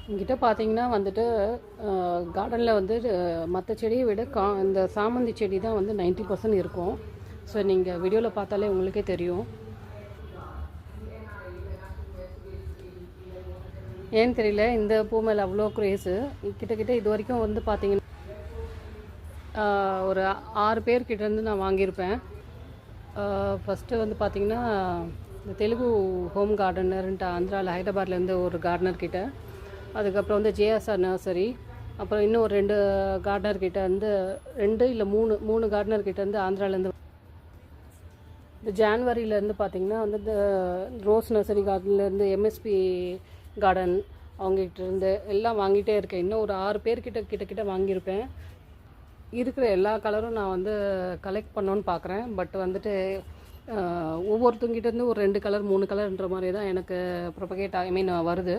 என்கிட்ட பார்த்தீங்கன்னா வந்துட்டு கார்டனில் வந்து மற்ற செடியை விட இந்த சாமந்தி செடி தான் வந்து 90% இருக்கும். ஸோ நீங்கள் வீடியோவில் பார்த்தாலே உங்களுக்கே தெரியும். ஏன்னு தெரியல, இந்த பூ மேலே அவ்வளோ க்ரேஸு. கிட்டக்கிட்ட இது வரைக்கும் வந்து பார்த்தீங்கன்னா ஒரு 6 பேர்கிட்டேருந்து நான் வாங்கியிருப்பேன். ஃபஸ்ட்டு வந்து பார்த்திங்கன்னா இந்த தெலுங்கு ஹோம் கார்டனர்ன்ட்டு ஆந்திராவில் ஹைதராபாத்லேருந்து ஒரு கார்டனர்கிட்ட, அதுக்கப்புறம் வந்து ஜேஎஸ்ஆர் நர்சரி, அப்புறம் இன்னும் ஒரு 2 கார்டனர்கிட்ட வந்து 2 இல்லை 3 கார்டனர்கிட்ட வந்து ஆந்திராவிலேருந்து. இந்த ஜான்வரியிலேருந்து பார்த்திங்கன்னா வந்து இந்த ரோஸ் நர்சரி கார்டன்லேருந்து எம்எஸ்பி கார்டன் அவங்ககிட்ட இருந்து எல்லாம் வாங்கிட்டே இருக்கேன். இன்னும் ஒரு 6 பேர்கிட்ட வாங்கியிருப்பேன். இருக்கிற எல்லா கலரும் நான் வந்து கலெக்ட் பண்ணோன்னு பார்க்குறேன். பட் வந்துட்டு ஒவ்வொருத்தங்கிட்டேருந்து ஒரு 2 கலர் 3 கலர்ன்ற மாதிரி தான் எனக்கு ப்ரொபகேட் வருது.